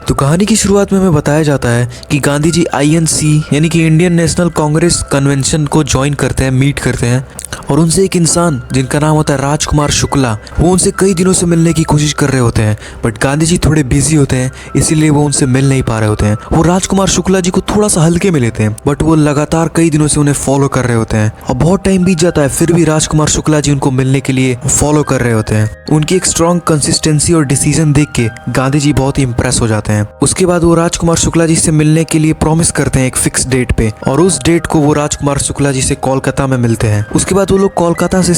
तो कहानी की शुरुआत में हमें बताया जाता है कि गांधी जी आईएनसी यानी कि इंडियन नेशनल कांग्रेस कन्वेंशन को ज्वाइन करते हैं, मीट करते हैं, और उनसे एक इंसान जिनका नाम होता है राजकुमार शुक्ला, वो उनसे कई दिनों से मिलने की कोशिश कर रहे होते हैं। बट गांधी जी थोड़े बिजी होते हैं, इसीलिए वो उनसे मिल नहीं पा रहे होते हैं। वो राजकुमार शुक्ला जी को थोड़ा सा हल्के में लेते हैं, बट वो लगातार कई दिनों से उन्हें फॉलो कर रहे होते हैं। और बहुत टाइम बीत जाता है, फिर भी राजकुमार शुक्ला जी उनको मिलने के लिए फॉलो कर रहे होते हैं। उनकी एक स्ट्रॉन्ग कंसिस्टेंसी और डिसीजन देख के गांधी जी बहुत ही इंप्रेस हो जाते हैं। उसके बाद वो राजकुमार शुक्ला जी से मिलने के लिए प्रॉमिस करते हैं एक फिक्स डेट पे, और उस डेट को वो राजकुमार शुक्ला जी से कोलकाता में मिलते हैं। उसके बाद वो लोग कोलकाता से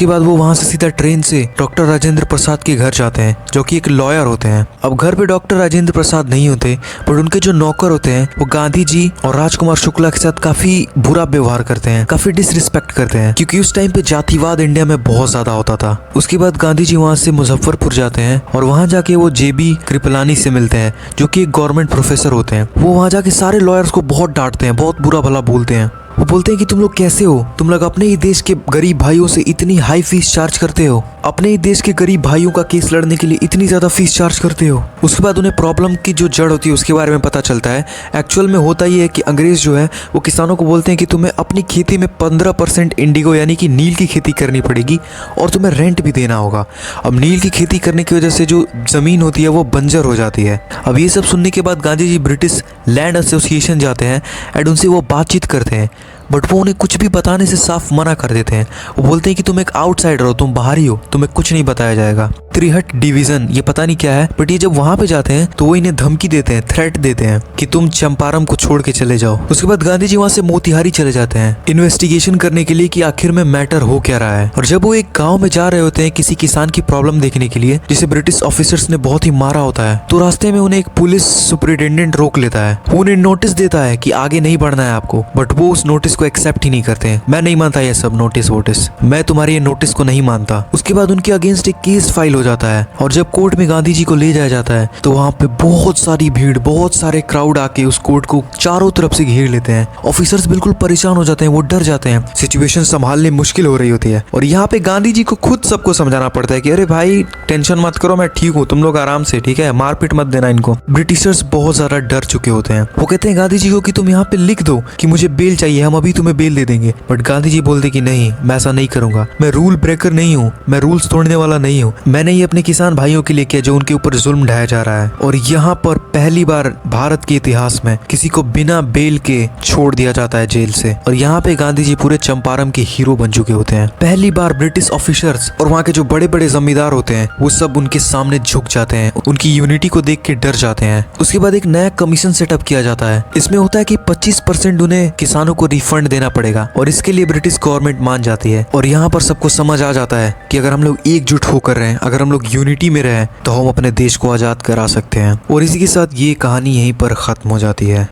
वो वहां से सीधा ट्रेन से डॉक्टर राजेंद्र प्रसाद के घर जाते हैं, जो कि एक लॉयर होते हैं। अब घर पे डॉक्टर राजेंद्र प्रसाद नहीं होते, बट उनके जो नौकर होते हैं वो गांधी जी और राजकुमार शुक्ला के साथ काफी बुरा व्यवहार करते हैं, काफी डिसरिस्पेक्ट करते हैं, क्योंकि उस टाइम पे जातिवाद इंडिया में बहुत ज्यादा होता था। उसके बाद गांधी जी वहां से मुजफ्फरपुर जाते हैं, और वहां जाके वो जेबी कृपलानी से मिलते हैं, जो कि एक गवर्नमेंट प्रोफेसर होते हैं। वो वहां जाके सारे लॉयर्स को बहुत डांटते हैं, बहुत बुरा भला बोलते हैं। वो बोलते हैं कि तुम लोग कैसे हो, तुम लोग अपने ही देश के गरीब भाइयों से इतनी हाई फीस चार्ज करते हो, अपने ही देश के गरीब भाइयों का केस लड़ने के लिए इतनी ज्यादा फीस चार्ज करते हो। उसके बाद उन्हें प्रॉब्लम की जो जड़ होती है उसके बारे में पता चलता है। एक्चुअल में होता ये है कि अंग्रेज जो है वो किसानों को बोलते हैं कि तुम्हें अपनी खेती में 15% इंडिगो यानी कि नील की खेती करनी पड़ेगी, और तुम्हें रेंट भी देना होगा। अब नील की खेती करने की वजह से जो जमीन होती है वो बंजर हो जाती है। अब ये सब सुनने के बाद Gandhi ji British land association जाते हैं एंड उनसे वो बातचीत करते हैं, बट वो उन्हें कुछ भी बताने से साफ मना कर देते हैं। वो बोलते हैं कि तुम एक आउटसाइडर हो, तुम बाहरी हो, तुम्हें कुछ नहीं बताया जाएगा। त्रिहट डिवीजन ये पता नहीं क्या है, बट ये जब वहां पे जाते हैं तो वो इन्हें धमकी देते हैं, थ्रेट देते हैं कि तुम चंपारण को छोड़ के चले जाओ। उसके बाद गांधी जी वहां से मोतिहारी चले जाते हैं इन्वेस्टिगेशन करने के लिए कि आखिर में मैटर हो क्या रहा है। और जब वो एक गाँव में जा रहे होते हैं किसी किसान की प्रॉब्लम देखने के लिए, जिसे ब्रिटिश ऑफिसर्स ने बहुत ही मारा होता है, तो रास्ते में उन्हें एक पुलिस सुपरिटेंडेंट रोक लेता है। वो उन्हें नोटिस देता है कि आगे नहीं बढ़ना है आपको, बट वो उस नोटिस को एक्सेप्ट ही नहीं करते हैं। मैं नहीं मानता ये सब नोटिस वोटिस, मैं तुम्हारे ये नोटिस को नहीं मानता। उसके बाद उनके अगेंस्ट एक केस फाइल हो जाता है, और जब कोर्ट में गांधी जी को ले जाया जाता है तो वहां पे बहुत सारी भीड़, बहुत सारे क्राउड आके उस कोर्ट को चारों तरफ से घेर लेते हैं। ऑफिसर्स बिल्कुल परेशान हो जाते हैं, वो डर जाते हैं, सिचुएशन संभालने मुश्किल हो रही होती है। और यहाँ पे गांधी जी को खुद सबको समझाना पड़ता है कि अरे भाई टेंशन मत करो, मैं ठीक हूँ, तुम लोग आराम से, ठीक है, मारपीट मत देना इनको। ब्रिटिशर्स बहुत ज्यादा डर चुके होते हैं। वो कहते हैं गांधी जी को कि तुम यहाँ पे लिख दो कि मुझे बेल चाहिए, हम अभी तुम्हें बेल दे देंगे। बट गांधी जी बोलते कि नहीं, मैं ऐसा नहीं करूंगा, मैं रूल ब्रेकर नहीं हूँ, मैं रूल्स तोड़ने वाला नहीं हूँ। मैंने ये अपने किसान भाइयों के लिए किया जो उनके ऊपर जुल्म ढाया जा रहा है। और यहाँ पर पहली बार भारत के इतिहास में किसी को बिना बेल के छोड़ दिया जाता है जेल से। और यहाँ पे गांधी जी पूरे चंपारण के हीरो बन चुके होते हैं। पहली बार ब्रिटिश ऑफिसर्स और वहाँ के जो बड़े बड़े जमींदार होते हैं वो सब उनके सामने झुक जाते हैं, उनकी यूनिटी को देख के डर जाते हैं। उसके बाद एक नया कमीशन सेटअप किया जाता है। इसमें होता है कि 25% उन्हें किसानों को रिफंड देना पड़ेगा, और इसके लिए ब्रिटिश गवर्नमेंट मान जाती है। और यहाँ पर सबको समझ आ जाता है कि अगर हम लोग एकजुट होकर रहें, अगर हम लोग यूनिटी में रहें, तो हम अपने देश को आजाद करा सकते हैं। और इसी के साथ ये कहानी यहीं पर खत्म हो जाती है।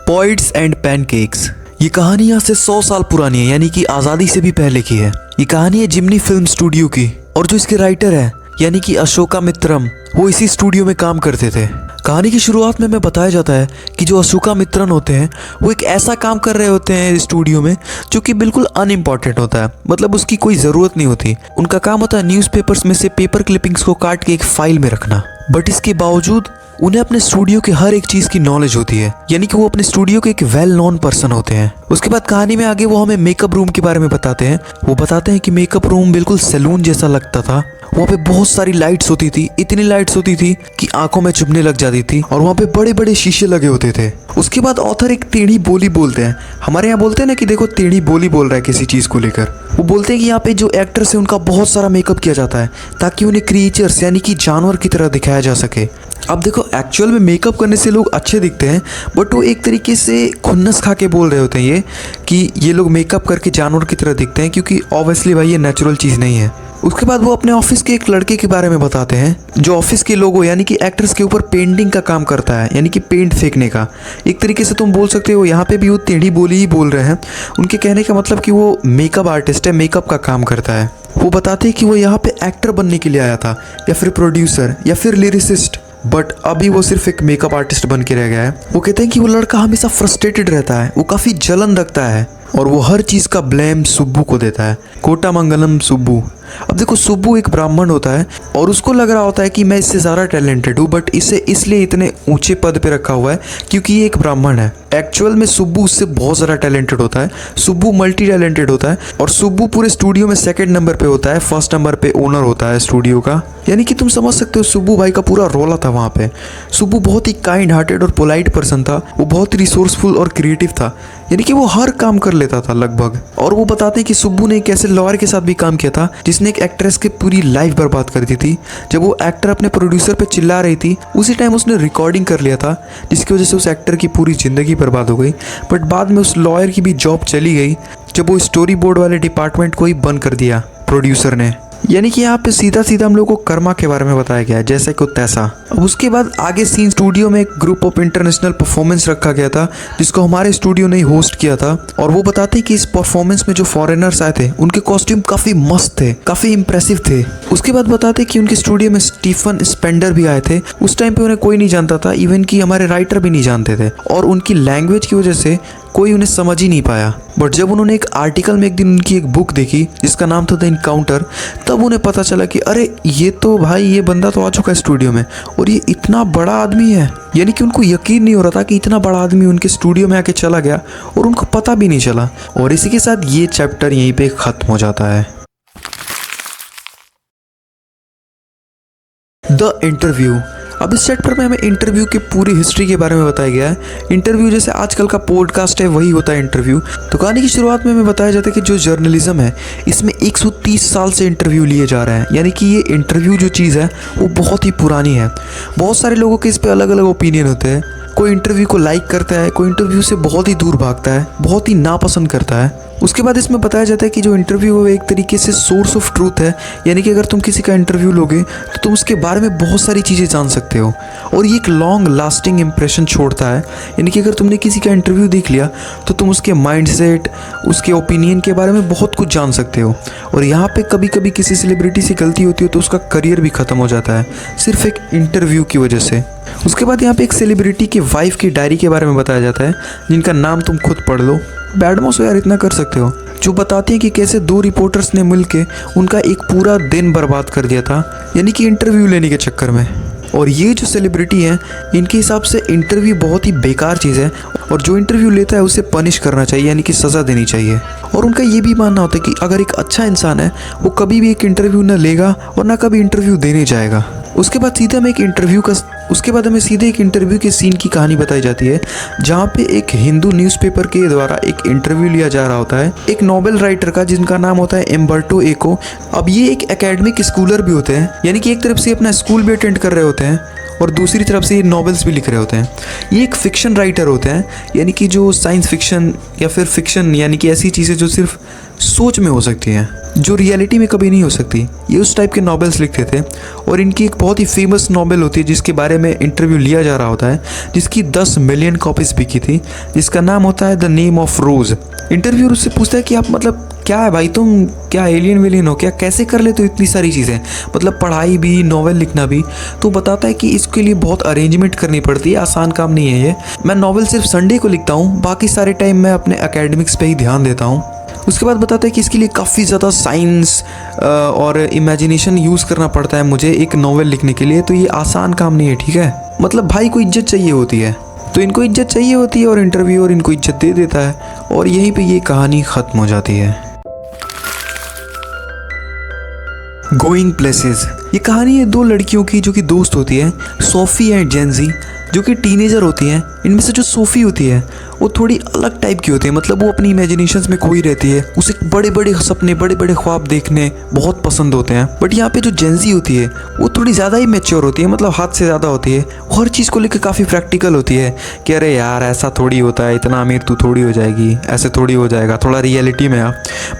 पॉइड्स एंड पैनकेक्स, ये कहानी यहाँ से 100 साल पुरानी है, यानी कि आजादी से भी पहले की है। ये कहानी है जिम्नी फिल्म स्टूडियो की, और जो इसके राइटर है यानी कि अशोका मित्रम, वो इसी स्टूडियो में काम करते थे। कहानी की शुरुआत में हमें बताया जाता है कि जो अशोका मित्रन होते हैं वो एक ऐसा काम कर रहे होते हैं स्टूडियो में जो कि बिल्कुल अनइम्पॉर्टेंट होता है, मतलब उसकी कोई ज़रूरत नहीं होती। उनका काम होता है न्यूज़पेपर्स में से पेपर क्लिपिंग्स को काट के एक फाइल में रखना। बट इसके बावजूद उन्हें अपने स्टूडियो के हर एक चीज़ की नॉलेज होती है, यानी कि वो अपने स्टूडियो के एक वेल नोन पर्सन होते हैं। उसके बाद कहानी में आगे वो हमें मेकअप रूम के बारे में बताते हैं। वो बताते हैं कि मेकअप रूम बिल्कुल सैलून जैसा लगता था। वहाँ पे बहुत सारी लाइट्स होती थी, इतनी लाइट्स होती थी कि आंखों में चुभने लग जाती थी, और वहाँ पे बड़े बड़े शीशे लगे होते थे। उसके बाद ऑथर एक टेढ़ी बोली बोलते हैं। हमारे यहाँ बोलते हैं ना कि देखो टेढ़ी बोली बोल रहा है किसी चीज़ को लेकर। वो बोलते हैं कि यहाँ पे जो एक्टर्स है उनका बहुत सारा मेकअप किया जाता है ताकि उन्हें क्रिएचर्स यानी कि जानवर की तरह दिखाया जा सके। अब देखो एक्चुअल में मेकअप करने से लोग अच्छे दिखते हैं, बट वो एक तरीके से खुन्नस खा के बोल रहे होते हैं ये कि ये लोग मेकअप करके जानवर की तरह दिखते हैं, क्योंकि ऑब्वियसली भाई ये नेचुरल चीज़ नहीं है। उसके बाद वो अपने ऑफिस के एक लड़के के बारे में बताते हैं जो ऑफिस के लोगों यानी कि एक्टर्स के ऊपर पेंटिंग का काम करता है, यानी कि पेंट फेंकने का। एक तरीके से तुम बोल सकते हो यहाँ पे भी वो टेढ़ी बोली ही बोल रहे हैं। उनके कहने का मतलब कि वो मेकअप आर्टिस्ट है, मेकअप का काम करता है। वो बताते हैं कि वो यहाँ पे एक्टर बनने के लिए आया था, या फिर प्रोड्यूसर, या फिर लिरिसिस्ट, बट अभी वो सिर्फ एक मेकअप आर्टिस्ट बन के रह गया है। वो कहते हैं कि वो लड़का हमेशा फ्रस्ट्रेटेड रहता है, वो काफ़ी जलन रखता है, और वो हर चीज़ का ब्लेम सुब्बू को देता है। कोटामंगलम सुब्बू। अब देखो, सुब्बू एक ब्राह्मण होता है और उसको लग रहा होता है कि मैं इससे ज़्यादा टैलेंटेड हूँ, बट इसे इसलिए इतने ऊंचे पद पे रखा हुआ है क्योंकि ये एक ब्राह्मण है। एक्चुअल में सुब्बू उससे बहुत ज़्यादा टैलेंटेड होता है। सुब्बू मल्टी टैलेंटेड होता है और सुब्बू पूरे स्टूडियो में सेकंड नंबर पे होता है, फर्स्ट नंबर पे ओनर होता है स्टूडियो का। यानी कि तुम समझ सकते हो सुब्बू भाई का पूरा रोला था वहाँ पे। सुब्बू बहुत ही काइंड हार्टेड और पोलाइट पर्सन था। वो बहुत ही रिसोर्सफुल और क्रिएटिव था, यानी कि वो हर काम कर लेता था लगभग। और वो बताते हैं कि सुब्बू ने एक ऐसे लॉयर के साथ भी काम किया था जिसने एक एक्ट्रेस की पूरी लाइफ बर्बाद कर दी थी। जब वो एक्टर अपने प्रोड्यूसर पे चिल्ला रही थी, उसी टाइम उसने रिकॉर्डिंग कर लिया था, जिसकी वजह से उस एक्टर की पूरी ज़िंदगी बर्बाद हो गई। बट बाद में उस लॉयर की भी जॉब चली गई जब वो स्टोरी बोर्ड वाले डिपार्टमेंट को ही बंद कर दिया प्रोड्यूसर ने। यानी कि यहाँ पे सीधा सीधा हम लोग को कर्मा के बारे में बताया गया है, जैसे को तैसा। अब उसके बाद आगे सीन स्टूडियो में एक ग्रुप ऑफ इंटरनेशनल परफॉर्मेंस रखा गया था जिसको हमारे स्टूडियो ने होस्ट किया था। और वो बताते हैं कि इस परफॉर्मेंस में जो फॉरेनर्स आए थे उनके कॉस्ट्यूम काफ़ी मस्त थे, काफ़ी इंप्रेसिव थे। उसके बाद बताते हैं कि उनके स्टूडियो में स्टीफन स्पेंडर भी आए थे। उस टाइम पे उन्हें कोई नहीं जानता था, इवन कि हमारे राइटर भी नहीं जानते थे, और उनकी लैंग्वेज की वजह से कोई उन्हें समझ ही नहीं पाया। बट जब उन्होंने एक आर्टिकल में एक दिन उनकी एक बुक देखी जिसका नाम था द इनकाउंटर, तब उन्हें पता चला कि अरे ये तो भाई, ये बंदा तो आ चुका है स्टूडियो में और ये इतना बड़ा आदमी है। यानी कि उनको यकीन नहीं हो रहा था कि इतना बड़ा आदमी उनके स्टूडियो में आके चला गया और उनको पता भी नहीं चला। और इसी के साथ ये चैप्टर यहीं पे ख़त्म हो जाता है। The interview. अब इस चैप्टर में हमें इंटरव्यू की पूरी हिस्ट्री के बारे में बताया गया है। इंटरव्यू जैसे आजकल का पॉडकास्ट है वही होता है इंटरव्यू। तो कहानी की शुरुआत में हमें बताया जाता है कि जो जर्नलिज्म है इसमें 130 साल से इंटरव्यू लिए जा रहे हैं। यानी कि ये इंटरव्यू जो चीज़ है वो बहुत ही पुरानी है। बहुत सारे लोगों के इस पर अलग अलग ओपिनियन होते हैं। कोई इंटरव्यू को लाइक करता है, कोई इंटरव्यू से बहुत ही दूर भागता है, बहुत ही नापसंद करता है। उसके बाद इसमें बताया जाता है कि जो इंटरव्यू है एक तरीके से सोर्स ऑफ ट्रूथ है। यानी कि अगर तुम किसी का इंटरव्यू लोगे तो तुम उसके बारे में बहुत सारी चीज़ें जान सकते हो और ये एक लॉन्ग लास्टिंग इंप्रेशन छोड़ता है। यानी कि अगर तुमने किसी का इंटरव्यू देख लिया तो तुम उसके माइंडसेट, उसके ओपिनियन के बारे में बहुत कुछ जान सकते हो। और यहाँ पे कभी कभी किसी सेलिब्रिटी से गलती होती है तो उसका करियर भी ख़त्म हो जाता है सिर्फ एक इंटरव्यू की वजह से। उसके बाद यहाँ पे एक सेलिब्रिटी की वाइफ की डायरी के बारे में बताया जाता है जिनका नाम तुम खुद पढ़ लो। बैडमोस यार इतना कर सकते हो, जो बताती हैं कि कैसे दो रिपोर्टर्स ने मिलके उनका एक पूरा दिन बर्बाद कर दिया था, यानी कि इंटरव्यू लेने के चक्कर में। और ये जो सेलिब्रिटी हैं इनके हिसाब से इंटरव्यू बहुत ही बेकार चीज़ है और जो इंटरव्यू लेता है उसे पनिश करना चाहिए, यानी कि सज़ा देनी चाहिए। और उनका ये भी मानना होता है कि अगर एक अच्छा इंसान है वो कभी भी एक इंटरव्यू न लेगा और ना कभी इंटरव्यू देने जाएगा। उसके बाद हमें सीधे एक इंटरव्यू के सीन की कहानी बताई जाती है जहाँ पे एक हिंदू न्यूज़पेपर के द्वारा एक इंटरव्यू लिया जा रहा होता है एक नोबेल राइटर का जिनका नाम होता है एम्बर्टो एको। अब ये एक एकेडमिक स्कॉलर भी होते हैं, यानी कि एक तरफ से अपना स्कूल भी अटेंड कर रहे होते हैं और दूसरी तरफ से ये नॉवेल्स भी लिख रहे होते हैं। ये एक फ़िक्शन राइटर होते हैं, यानी कि जो साइंस फिक्शन या फिर फिक्शन, यानी कि ऐसी चीज़ें जो सिर्फ सोच में हो सकती हैं, जो रियलिटी में कभी नहीं हो सकती, ये उस टाइप के नॉवेल्स लिखते थे। और इनकी एक बहुत ही फेमस नॉवेल होती है जिसके बारे में इंटरव्यू लिया जा रहा होता है, जिसकी 10 मिलियन कॉपीज़ बिकी थी, जिसका नाम होता है the name of rose. Interviewer उससे पूछता है कि आप मतलब क्या है भाई, तुम क्या एलियन वेलियन हो क्या, कैसे कर लेते हो इतनी सारी चीज़ें, मतलब पढ़ाई भी, नॉवेल लिखना भी। तो बताता है कि इसके लिए बहुत अरेंजमेंट करनी पड़ती है, आसान काम नहीं है ये। मैं नॉवेल सिर्फ संडे को लिखता हूँ, बाकी सारे टाइम मैं अपने एकेडमिक्स पे ही ध्यान देता हूँ। उसके बाद बताता है कि इसके लिए काफ़ी ज़्यादा साइंस और इमेजिनेशन यूज़ करना पड़ता है मुझे एक नॉवेल लिखने के लिए, तो ये आसान काम नहीं है, ठीक है। मतलब भाई को इज्जत चाहिए होती है, तो इनको इज्जत चाहिए होती है और इंटरव्यूअर इनको इज्जत दे देता है और यहीं पे ये कहानी ख़त्म हो जाती है। Going places. ये कहानी है दो लड़कियों की जो कि दोस्त होती है, सोफ़ी एंड जेंजी, जो कि टीनेजर होती हैं। इनमें से जो सोफ़ी होती है वो थोड़ी अलग टाइप की होती है, मतलब वो अपनी इमेजिनेशंस में खोई रहती है, उसे बड़े बड़े सपने, बड़े बड़े ख्वाब देखने बहुत पसंद होते हैं। बट यहाँ पे जो जेंजी होती है वो थोड़ी ज़्यादा ही मैच्योर होती है, मतलब हद से ज़्यादा होती है, हर चीज़ को लेकर काफ़ी प्रैक्टिकल होती है कि अरे यार ऐसा थोड़ी होता है, इतना अमीर तू थोड़ी हो जाएगी, ऐसे थोड़ी हो जाएगा, थोड़ा रियलिटी में आ।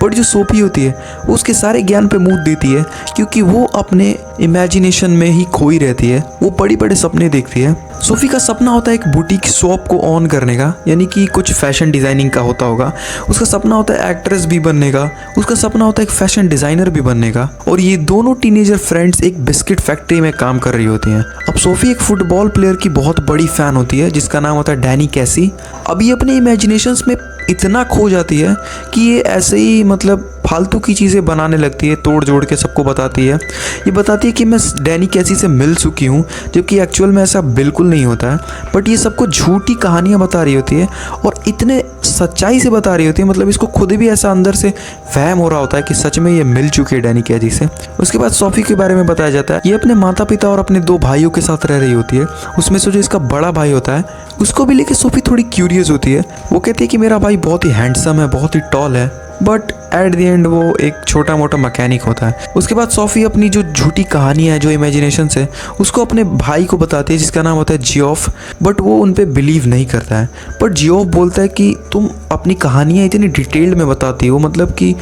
बट जो सोफ़ी होती है वो उसके सारे ज्ञान पे मूड देती है क्योंकि वो अपने इमेजिनेशन में ही खोई रहती है, वो बड़े बड़े सपने देखती है। सोफ़ी का सपना होता है एक बुटीक शॉप को ऑन करने का, यानी कि कुछ फैशन डिज़ाइनिंग का होता होगा। उसका सपना होता है एक्ट्रेस भी बनने का, उसका सपना होता है एक फैशन डिज़ाइनर भी बनने का। और ये दोनों टीनेजर फ्रेंड्स एक बिस्किट फैक्ट्री में काम कर रही होती हैं। अब सोफ़ी एक फुटबॉल प्लेयर की बहुत बड़ी फ़ैन होती है जिसका नाम होता है डैनी कैसी। अब ये अपने इमेजिनेशंस में इतना खो जाती है कि ये ऐसे ही मतलब फालतू की चीज़ें बनाने लगती है, तोड़ जोड़ के सबको बताती है। ये बताती है कि मैं डैनी कैसी से मिल चुकी हूँ, जबकि एक्चुअल में ऐसा बिल्कुल नहीं होता है। बट ये सबको झूठी कहानियाँ बता रही होती है और इतने सच्चाई से बता रही होती है, मतलब इसको खुद भी ऐसा अंदर से वहम हो रहा होता है कि सच में ये मिल चुकी है डैनी कैसी से। उसके बाद सोफी के बारे में बताया जाता है। ये अपने माता पिता और अपने 2 भाइयों के साथ रह रही होती है। उसमें से जो इसका बड़ा भाई होता है उसको भी लेके सोफी थोड़ी क्यूरियस होती है। वो कहती है कि मेरा भाई बहुत ही हैंडसम है, बहुत ही टॉल है, बट एट द एंड वो एक छोटा मोटा मैकेनिक होता है। उसके बाद सोफी अपनी जो झूठी कहानी है, जो इमेजिनेशन है, उसको अपने भाई को बताती है जिसका नाम होता है जियोफ। बट वो उन पे बिलीव नहीं करता है। बट जियोफ बोलता है कि तुम अपनी कहानियाँ इतनी डिटेल्ड में बताती हो, मतलब कि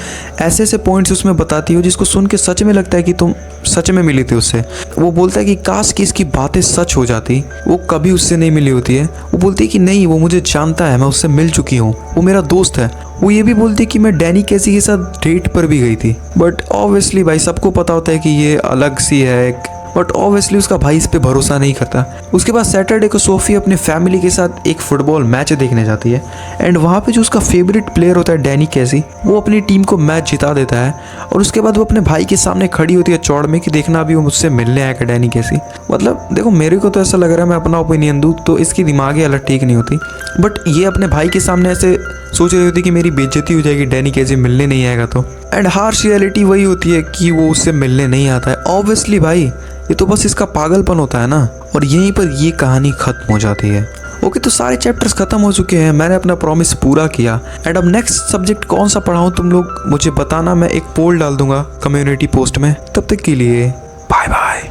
ऐसे ऐसे पॉइंट्स उसमें बताती हो जिसको सुन के सच में लगता है कि तुम सच में मिली थी उससे। वो बोलता है कि काश कि इसकी बातें सच हो जाती, वो कभी उससे नहीं मिली होती है। वो बोलती है कि नहीं, वो मुझे जानता है, मैं उससे मिल चुकी हूँ, वो मेरा दोस्त है। वो ये भी बोलती है कि मैं डैनी कैसी के साथ डेट पर भी गई थी। बट ऑब्वियसली भाई सबको पता होता है कि ये अलग सी है एक, बट ऑब्वियसली उसका भाई इस पे भरोसा नहीं करता। उसके बाद सैटरडे को सोफी अपने फैमिली के साथ एक फुटबॉल मैच देखने जाती है एंड वहाँ पे जो उसका फेवरेट प्लेयर होता है डैनी कैसी, वो अपनी टीम को मैच जिता देता है। और उसके बाद वो अपने भाई के सामने खड़ी होती है चौड़ में कि देखना अभी वो मुझसे मिलने आएगा डैनी कैसी। मतलब देखो, मेरे को तो ऐसा लग रहा है, मैं अपना ओपिनियन दूँ तो इसकी दिमागी हालत ठीक नहीं होती। बट ये अपने भाई के सामने ऐसे सोच रही होती कि मेरी बेइज्जती हो जाएगी डैनी कैसी मिलने नहीं आएगा तो। एंड हार्श रियलिटी वही होती है कि वो उससे मिलने नहीं आता है। ऑब्वियसली भाई ये तो बस इसका पागलपन होता है ना। और यहीं पर ये कहानी खत्म हो जाती है। ओके, तो सारे चैप्टर्स खत्म हो चुके हैं, मैंने अपना प्रॉमिस पूरा किया। एंड अब नेक्स्ट सब्जेक्ट कौन सा पढ़ाऊँ तुम लोग मुझे बताना, मैं एक पोल डाल दूंगा कम्युनिटी पोस्ट में। तब तक के लिए बाय बाय।